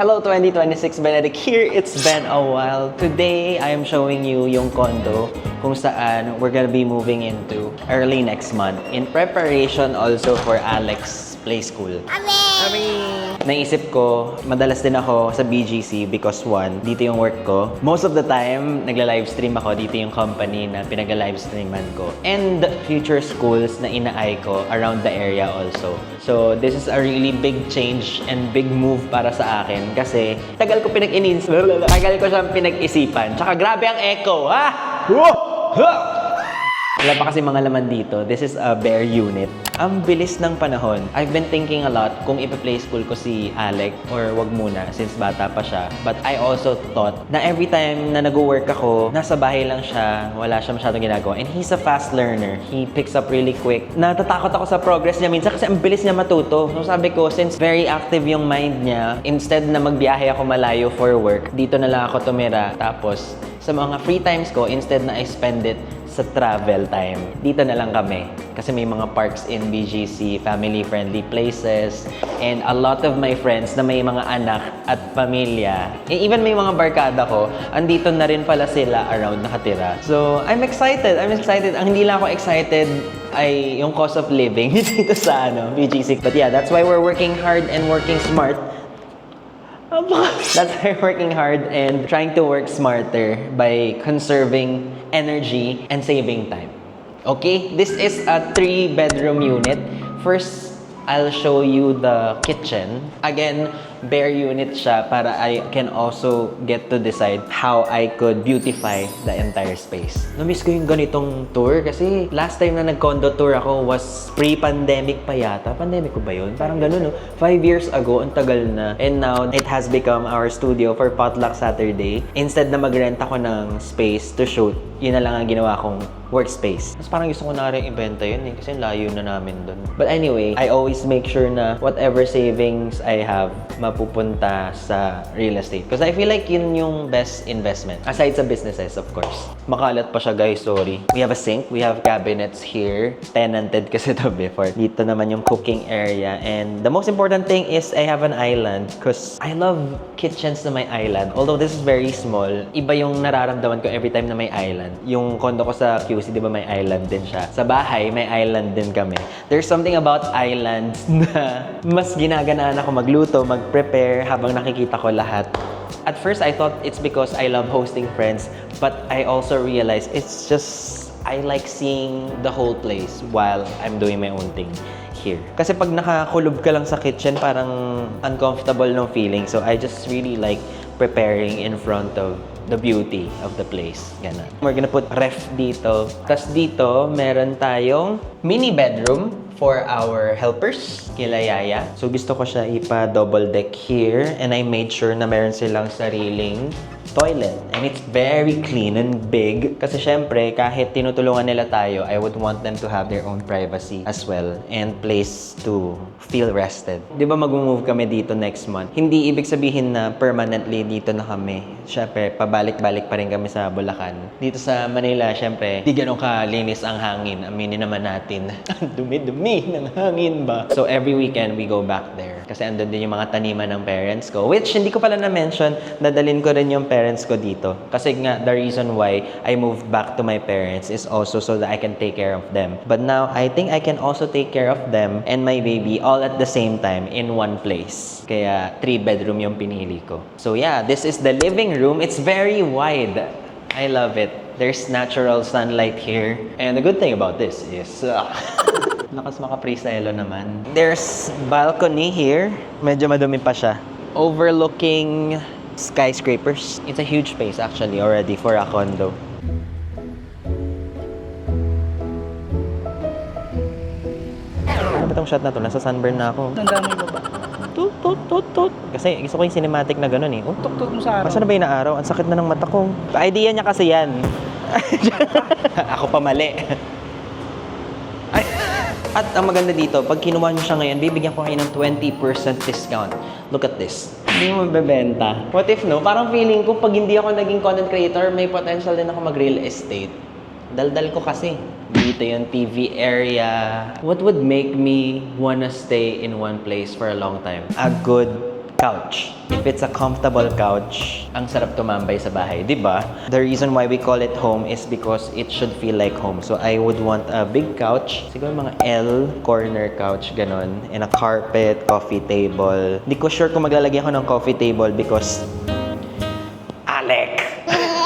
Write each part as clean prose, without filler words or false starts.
Hello 2026, Benedict here. It's been a while. Today, I am showing you yung condo kung saan we're gonna be moving into early next month in preparation also for Alex Play School. Naisip ko, madalas din ako sa BGC because one, dito yung work ko. Most of the time, nagla-livestream ako. Dito yung company na pinag-livestreaman ko. And future schools na inaay ko around the area also. So, this is a really big change and big move para sa akin kasi tagal ko siyang pinag-isipan. Tsaka grabe ang echo, ha? Wala pa kasi mga laman dito. This is a bare unit. Ang bilis ng panahon. I've been thinking a lot kung ipa-play school ko si Alec or wag muna since bata pa siya. But I also thought na every time na nag-work ako, nasa bahay lang siya, wala siya masyadong ginagawa. And he's a fast learner. He picks up really quick. Natatakot ako sa progress niya minsan kasi ang bilis niya matuto. So sabi ko, since very active yung mind niya, instead na magbiyahe ako malayo for work, dito na lang ako tumira. Tapos, sa mga free times ko, instead na I spend it sa travel time, dito na lang kami. Kasi may mga parks in BGC, family-friendly places, and a lot of my friends na may mga anak at pamilya, even may mga barkada ko, andito na rin pala sila around nakatira. So, I'm excited. Ang hindi lang ako excited ay yung cost of living dito sa BGC. But yeah, that's why we're working hard and working smart. That's why we're working hard and trying to work smarter by conserving energy and saving time. Okay, this is a 3-bedroom unit. First, I'll show you the kitchen. Again, bare unit siya para I can also get to decide how I could beautify the entire space. Namiss ko yung ganitong tour kasi last time na nag-condo tour ako was pre-pandemic pa yata. Pandemic ko ba yun? Parang ganun, no? 5 years ago, ang tagal na. And now, it has become our studio for Potluck Saturday. Instead na mag-rent ako ng space to shoot, yun na lang ang ginawa kong workspace. Mas parang gusto ko na rin ibenta yun eh, kasi layo na namin dun. But anyway, I always make sure na whatever savings I have, mapupunta sa real estate. Because I feel like yun yung best investment. Aside sa businesses, of course. Makalat pa siya, guys. Sorry. We have a sink. We have cabinets here. Tenanted kasi to before. Dito naman yung cooking area. And the most important thing is I have an island because I love kitchens na may island. Although this is very small, iba yung nararamdaman ko every time na may island. Yung condo ko sa QC, di ba may island din siya? Sa bahay, may island din kami. There's something about islands na mas ginaganaan ako magluto, mag-prepare habang nakikita ko lahat. At first, I thought it's because I love hosting friends, but I also realized it's just I like seeing the whole place while I'm doing my own thing here. Kasi pag nakakulob ka lang sa kitchen, parang uncomfortable ng feeling. So I just really like preparing in front of the beauty of the place. Ganun. We're gonna put ref dito. Tapos dito, meron tayong mini bedroom for our helpers, kila Yaya. So gusto ko siya ipa-double deck here and I made sure na meron silang sariling toilet. And it's very clean and big. Kasi syempre, kahit tinutulungan nila tayo, I would want them to have their own privacy as well and place to feel rested. Di ba mag-move kami dito next month? Hindi ibig sabihin na permanently dito na kami. Syempre, pabalik-balik pa rin kami sa Bulacan. Dito sa Manila, syempre, di ganun kalinis ang hangin. Aminin naman natin. Ang dumi-dumi ng hangin ba? So every weekend, we go back there. Kasi andun din yung mga taniman ng parents ko. Which, hindi ko pala na-mention, dadalhin ko rin yung parents ko dito. Kasi nga, the reason why I moved back to my parents is also so that I can take care of them. But now, I think I can also take care of them and my baby all at the same time in one place. Kaya, 3-bedroom yung pinili ko. So yeah, this is the living room. It's very wide. I love it. There's natural sunlight here. And the good thing about this is... lakas maka-freestyle naman. There's balcony here. Medyo madumi pa siya. Overlooking skyscrapers. It's a huge space actually already for a condo. Ano ba itong shot na to? Nasa sunburn na ako. Ang dami ba ba? Tut, tut, tut, tut. Kasi gusto ko yung cinematic na ganun eh. Oh, Tuk-tuk mo sa araw. masa na ba yung araw? Ang sakit na ng mata ko. Idea niya kasi yan. Ako pa mali. Ay. At ang maganda dito, pag kinuha nyo siya ngayon, bibigyan ko kayo ng 20% discount. Look at this. Hindi mo mabebenta. What if no? Parang feeling ko, pag hindi ako naging content creator, may potential din ako mag-real estate. Daldal ko kasi. Dito yung TV area. What would make me wanna stay in one place for a long time? A good couch. If it's a comfortable couch, ang sarap tumambay sa bahay, di ba? The reason why we call it home is because it should feel like home. So I would want a big couch, siguro mga L corner couch, ganon, and a carpet, coffee table. Hindi ko sure kung maglalagyan ko ng coffee table because Alec!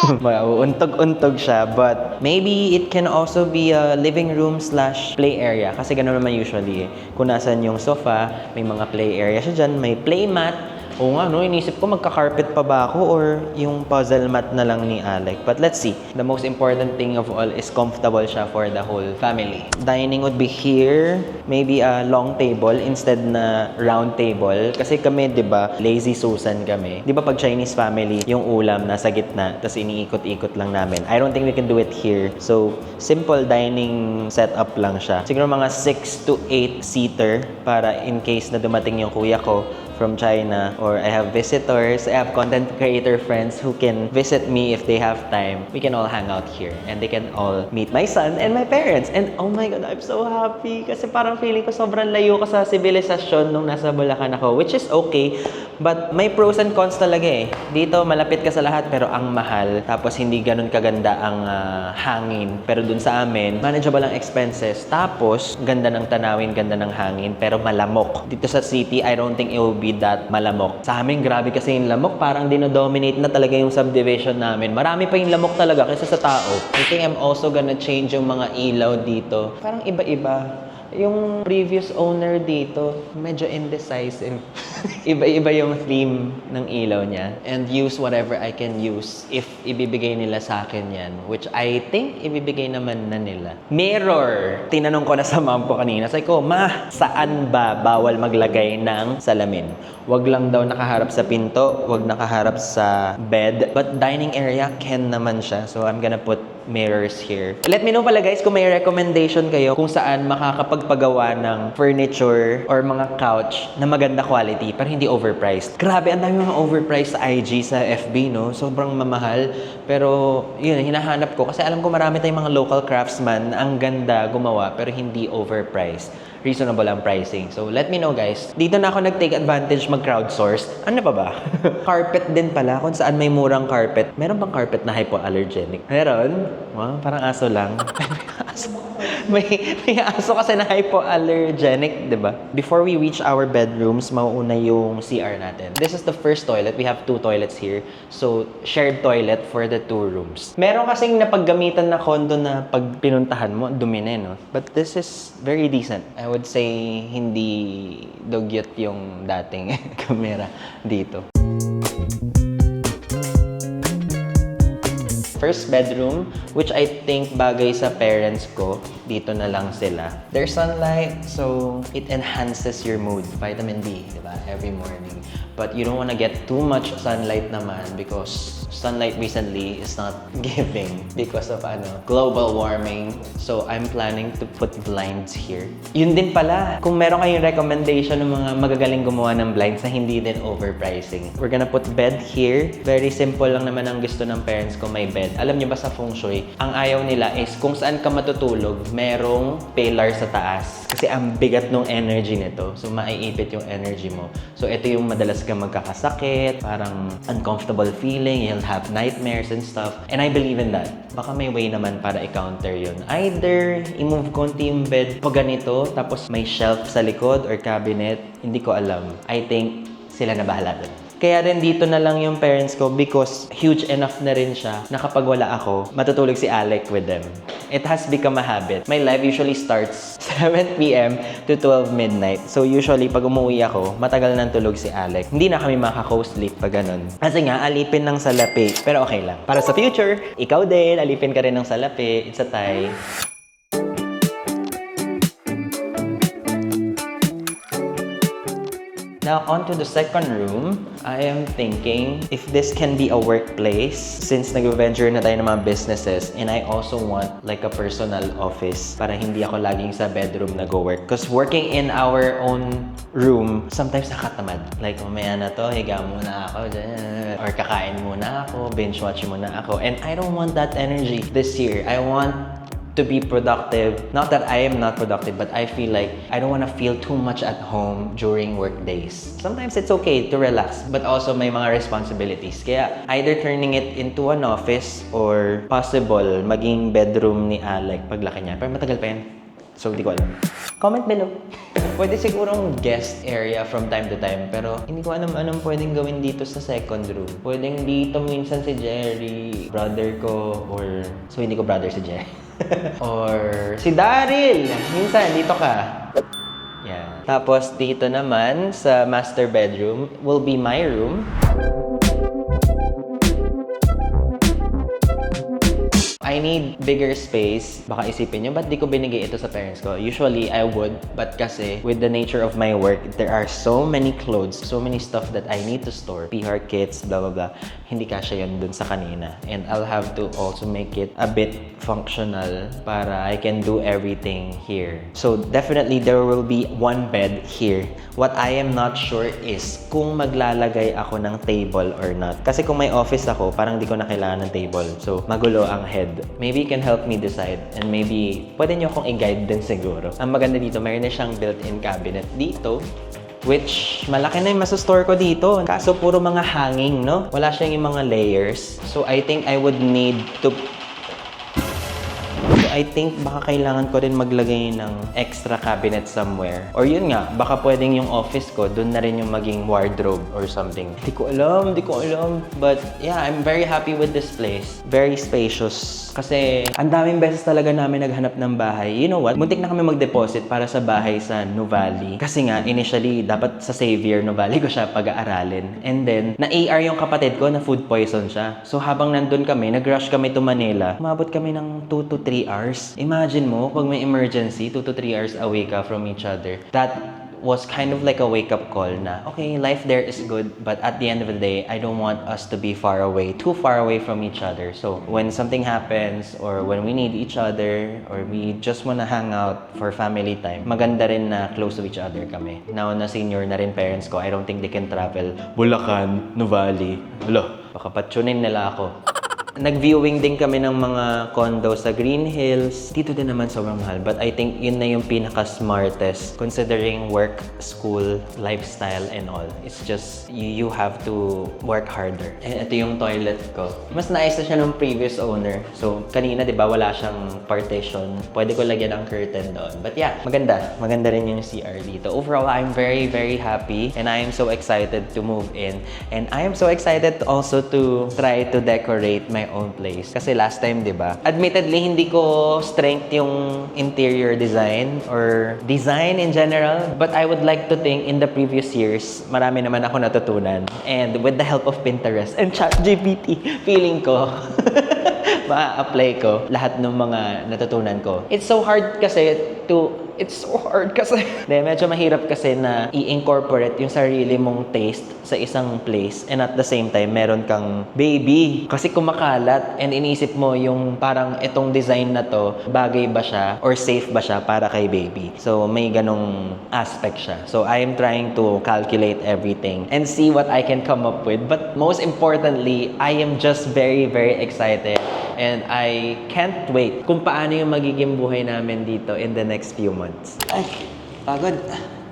Untog-untog siya, but maybe it can also be a living room / play area kasi gano'n naman usually. Kung nasan yung sofa, may mga play area siya dyan, may play mat. Oo nga, no? Inisip ko magka-carpet pa ba ako or yung puzzle mat na lang ni Alec. But let's see. The most important thing of all is comfortable siya for the whole family. Dining would be here. Maybe a long table instead na round table. Kasi kami, di ba, lazy Susan kami. Di ba pag Chinese family, yung ulam nasa gitna, tapos iniikot-ikot lang namin. I don't think we can do it here. So, simple dining setup lang siya. Siguro mga 6 to 8 seater para in case na dumating yung kuya ko from China or I have visitors, I have content creator friends who can visit me if they have time. We can all hang out here and they can all meet my son and my parents. And oh my God, I'm so happy kasi parang feeling ko sobrang layo ko sa sibilisasyon nung nasa Bulacan ako, which is okay. But may pros and cons talaga eh. Dito, malapit ka sa lahat pero ang mahal. Tapos hindi ganun kaganda ang hangin. Pero dun sa amin, manageable ang expenses. Tapos, ganda ng tanawin, ganda ng hangin, pero malamok. Dito sa city, I don't think it will be that malamok. Sa amin, grabe kasi yung lamok. Parang dinodominate na talaga yung subdivision namin. Marami pa yung lamok talaga kaysa sa tao. I think I'm also gonna change yung mga ilaw dito. Parang iba-iba. Yung previous owner dito, medyo indecisive. Iba-iba yung theme ng ilaw niya. And use whatever I can use if ibibigay nila sa akin yan. Which I think ibibigay naman na nila. Mirror! Tinanong ko na sa mom ko kanina. Sabi ko, Ma, saan ba bawal maglagay ng salamin? Wag lang daw nakaharap sa pinto, wag nakaharap sa bed. But dining area, can naman siya. So I'm gonna put mirrors here. Let me know pala guys kung may recommendation kayo kung saan makakapagpagawa ng furniture or mga couch na maganda quality pero hindi overpriced. Grabe, ang dami mga overpriced sa IG, sa FB, no? Sobrang mamahal. Pero yun, hinahanap ko kasi alam ko marami tayong mga local craftsman na ang ganda gumawa pero hindi overpriced. Reasonable ang pricing. So, let me know guys. Dito na ako nag-take advantage mag-crowdsource. Ano pa ba? Carpet din pala. Kung saan may murang carpet. Meron bang carpet na hypoallergenic? Meron? Wow, parang aso lang. may aso kasi na hypoallergenic, di ba? Before we reach our bedrooms, mauuna yung CR natin. This is the first toilet. We have 2 toilets here. So, shared toilet for the 2 rooms. Meron kasing napaggamitan na condo na pag pinuntahan mo, dumi na, no? But this is very decent. I would say hindi dugyot yung dating camera dito. First bedroom, which I think bagay sa parents ko, dito na lang sila. There's sunlight, so it enhances your mood. Vitamin D, di ba? Every morning. But you don't want to get too much sunlight naman because sunlight recently is not giving because of global warming. So I'm planning to put blinds here. Yun din pala, kung meron kayong recommendation ng mga magagaling gumawa ng blinds na hindi din overpricing. We're gonna put bed here. Very simple lang naman ang gusto ng parents ko, may bed. Alam niyo ba sa feng shui, ang ayaw nila is kung saan ka matutulog, merong pillar sa taas. Kasi ang bigat ng energy nito. So maiipit yung energy mo. So ito yung madalas kang magkakasakit, parang uncomfortable feeling, you'll have nightmares and stuff. And I believe in that. Baka may way naman para i-counter yun. Either i-move konti yung bed pag ganito, tapos may shelf sa likod or cabinet. Hindi ko alam. I think sila na bahala dun. Kaya rin dito na lang yung parents ko because huge enough na rin siya na kapag wala ako, matutulog si Alec with them. It has become a habit. My life usually starts 7 p.m. to 12 midnight. So usually, pag umuwi ako, matagal nang tulog si Alec. Hindi na kami makaka-co-sleep pag ganun. Kasi nga, alipin ng salapi. Pero okay lang. Para sa future, ikaw din, alipin ka rin ng salapi. It's a tie. Now, on to the second room. I am thinking if this can be a workplace since nag-venture na tayo ng mga businesses and I also want like a personal office para hindi ako laging sa bedroom nag-work. Because working in our own room, sometimes nakatamad. Like, mamaya na to, higa muna ako dyan. Or kakain muna ako, binge watch muna ako. And I don't want that energy this year. I want to be productive. Not that I am not productive, but I feel like I don't want to feel too much at home during work days. Sometimes it's okay to relax, but also may mga responsibilities. Kaya either turning it into an office or possible maging bedroom ni Alec paglaki niya. Pero matagal pa yan. So, di ko alam. Comment below. Pwede sigurong guest area from time to time, pero hindi ko alam anong pwedeng gawin dito sa second room. Pwedeng dito minsan si Jerry, brother ko, or... So, hindi ko brother si Jerry. Or si Daryl! Minsan, dito ka. Yan. Tapos, dito naman sa master bedroom will be my room. I need bigger space. Baka isipin nyo, ba't di ko binigay ito sa parents ko? Usually, I would. But kasi, with the nature of my work, there are so many clothes, so many stuff that I need to store. PR kits, blah, blah, blah. Hindi kasya yun dun sa kanina. And I'll have to also make it a bit functional para I can do everything here. So, definitely, there will be one bed here. What I am not sure is kung maglalagay ako ng table or not. Kasi kung may office ako, parang di ko na kailangan ng table. So, magulo ang head. Maybe you can help me decide and maybe pwede nyo akong i-guide din siguro. Ang maganda dito, mayroon na siyang built-in cabinet dito, which malaki na yung masastore ko dito. Kaso puro mga hanging, no? Wala siyang yung mga layers. So I think I would need to... I think baka kailangan ko rin maglagay ng extra cabinet somewhere. Or yun nga, baka pwedeng yung office ko, dun na rin yung maging wardrobe or something. Di ko alam. But yeah, I'm very happy with this place. Very spacious. Kasi ang daming beses talaga namin naghanap ng bahay. You know what? Muntik na kami mag-deposit para sa bahay sa Nuvali. Kasi nga, initially, dapat sa Xavier Nuvali ko siya pag-aaralin. And then, na-AR yung kapatid ko na food poison siya. So habang nandun kami, nag-rush kami to Manila. Umabot kami ng 2 to 3 hours. Imagine mo, pag may emergency, 2 to 3 hours away ka from each other. That was kind of like a wake-up call na, okay, life there is good, but at the end of the day, I don't want us to be too far away from each other. So, when something happens, or when we need each other, or we just wanna hang out for family time, maganda rin na close to each other kami. Now na senior na rin parents ko, I don't think they can travel Bulacan, Nuvali. Wala, baka patsunin nila ako. Nag-viewing din kami ng mga condo sa Green Hills. Dito din naman sobrang mahal. But I think yun na yung pinaka-smartest considering work, school, lifestyle, and all. It's just, you have to work harder. And ito yung toilet ko. Mas naayos na siya ng previous owner. So, kanina, di ba, wala siyang partition. Pwede ko lagyan ng curtain doon. But yeah, maganda. Maganda rin yung CR dito. Overall, I'm very, very happy. And I am so excited to move in. And I am so excited also to try to decorate my own place. Kasi last time, di ba? Admittedly, hindi ko strength yung interior design or design in general. But I would like to think in the previous years, marami naman ako natutunan. And with the help of Pinterest and ChatGPT, feeling ko, ma-apply ko lahat ng mga natutunan ko. It's so hard kasi medyo mahirap kasi na i-incorporate yung sarili mong taste sa isang place and at the same time, meron kang baby. Kasi kumakalat and iniisip mo yung parang itong design na to, bagay ba siya or safe ba siya para kay baby. So, may ganong aspect siya. So, I am trying to calculate everything and see what I can come up with. But most importantly, I am just very, very excited and I can't wait kung paano yung magiging buhay namin dito in the next few months. Ay, pagod.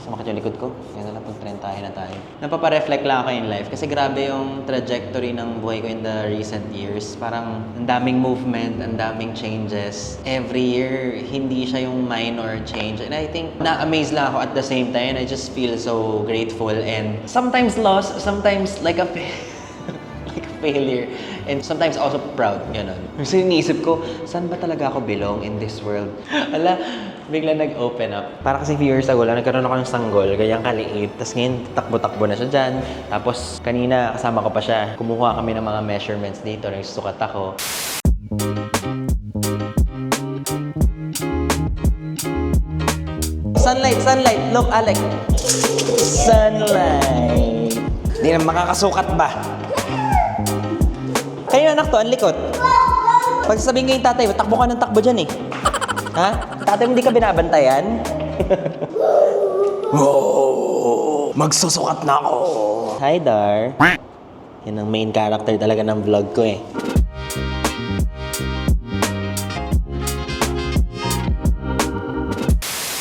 Sumakit yung likod ko. Yan na lang, pag-trentahe na tayo. Napapareflect lang ako in life kasi grabe yung trajectory ng buhay ko in the recent years. Parang ang daming movement, ang daming changes. Every year, hindi siya yung minor change. And I think na-amaze lang ako at the same time. I just feel so grateful and sometimes lost, sometimes like a failure. And sometimes also proud, gano'n. Kasi iniisip ko, saan ba talaga ako belong in this world? Ala, bigla nag-open up. Para kasi few years ago lang, nagkaroon ako ng sanggol, ganyang kaliit. Tapos ngayon, takbo-takbo na siya dyan. Tapos kanina, kasama ko pa siya. Kumuha kami ng mga measurements dito, nagsusukat ako. Sunlight. Look, Alec. Sunlight. Hindi na makakasukat ba? Kayo anak to, ang likot. Pag sasabihin ngayon tatay, takbo ka ng takbo dyan eh. Ha? Tatay, hindi ka binabantayan? Oh, magsusukat na ako. Hi, Dar. Yan ang main character talaga ng vlog ko eh.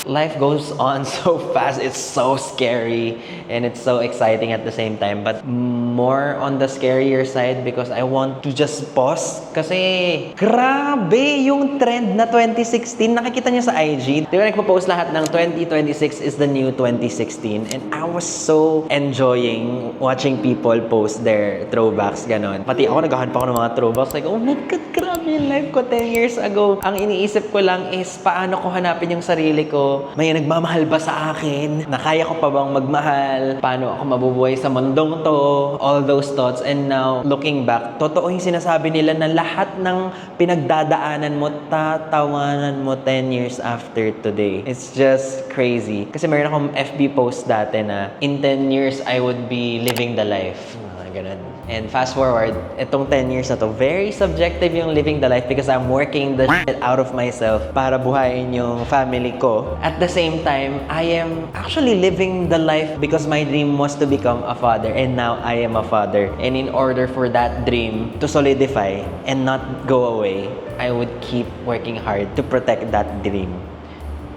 life goes on so fast. It's so scary and it's so exciting at the same time. But more on the scarier side because I want to just pause. Kasi grabe yung trend na 2016. Nakikita niyo sa IG. Di ba nagpo-post lahat ng 2026 is the new 2016. And I was so enjoying watching people post their throwbacks, ganon. Pati ako naghahanap ako ng mga throwbacks. Like, oh my God, grabe yung life ko 10 years ago. Ang iniisip ko lang is paano ko hanapin yung sarili ko. May nagmamahal ba sa akin? Nakaya ko pa bang magmahal? Paano ako mabubuhay sa mundong to? All those thoughts. And now, looking back, totoo yung sinasabi nila na lahat ng pinagdadaanan mo, tatawanan mo 10 years after today. It's just crazy. Kasi meron akong FB post dati na in 10 years, I would be living the life. Ganun. And fast forward, itong 10 years na to, very subjective yung living the life because I'm working the shit out of myself para buhayin yung family ko. At the same time, I am actually living the life because my dream was to become a father and now I am a father. And in order for that dream to solidify and not go away, I would keep working hard to protect that dream.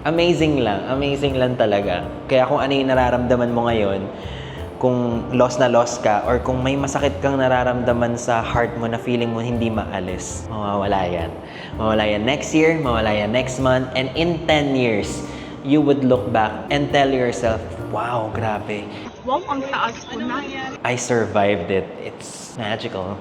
Amazing lang talaga. Kaya kung ano yung nararamdaman mo ngayon, kung lost na lost ka or kung may masakit kang nararamdaman sa heart mo na feeling mo hindi maalis, mawawala yan. Mawawala yan next year, mawawala yan next month, and in 10 years, you would look back and tell yourself, wow, grabe. Wow, ang taas ko na. I survived it. It's magical.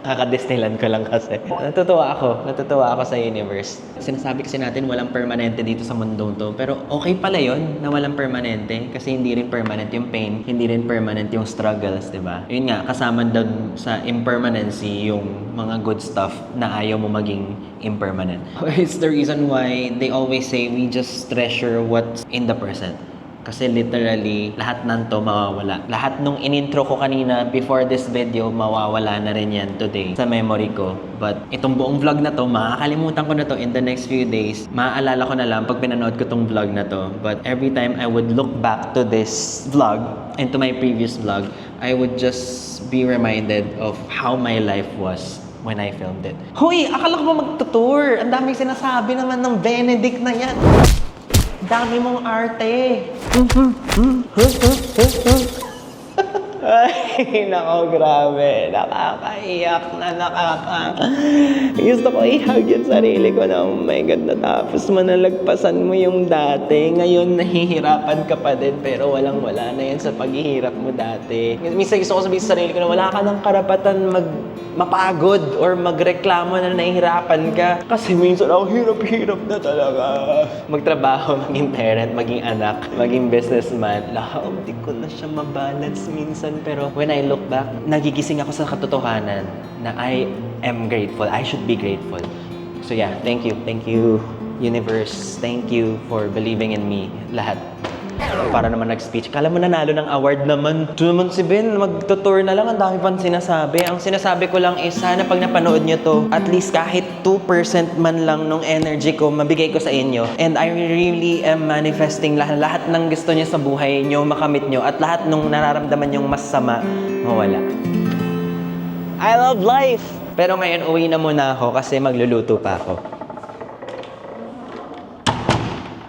Kaka-Disneyland ko lang kasi. Natutuwa ako sa universe. Sinasabi kasi natin walang permanente dito sa mundong to. Pero okay pala yun na walang permanente. Kasi hindi rin permanent yung pain. Hindi rin permanent yung struggles, di ba? Yun nga, kasama doon sa impermanency yung mga good stuff na ayaw mo maging impermanent. It's the reason why they always say we just treasure what's in the present. Kasi literally, lahat ng to mawawala. Lahat nung inintro ko kanina before this video, mawawala na rin yan today sa memory ko. But itong buong vlog na to, makakalimutan ko na to in the next few days. Maaalala ko na lang pag pinanood ko tong vlog na to. But every time I would look back to this vlog and to my previous vlog, I would just be reminded of how my life was when I filmed it. Hoy! Akala ko ba magtutour? Ang daming sinasabi naman ng Benedict na yan. Dami mong arte. Ay, nako, grabe. Nakakaiyak na. Gusto ko i-hug yung sarili ko na, oh my God, natapos mo na lagpasan mo yung dati. Ngayon, nahihirapan ka pa din, pero walang-wala na yan sa paghihirap mo dati. Minsan gusto ko sabihin sa sarili ko na wala ka ng karapatan mapagod or magreklamo na nahihirapan ka. Kasi minsan ako hirap-hirap na talaga. Magtrabaho, maging parent, maging anak, maging businessman. Hindi ko na siya mabalance minsan. Pero when I look back, nagigising ako sa katotohanan na I am grateful. I should be grateful. So yeah, thank you. Thank you, universe. Thank you for believing in me. Lahat. Para naman nag-speech. Kala mo nanalo ng award naman. Ito naman si Ben, magtutour na lang. Ang dami pang sinasabi. Ang sinasabi ko lang is, sana pag napanood nyo to, at least kahit 2% man lang nung energy ko, mabigay ko sa inyo. And I really am manifesting lahat ng gusto nyo sa buhay nyo, makamit nyo, at lahat nung nararamdaman nyong masama, mawala. I love life! Pero ngayon, uwi na muna ako kasi magluluto pa ako.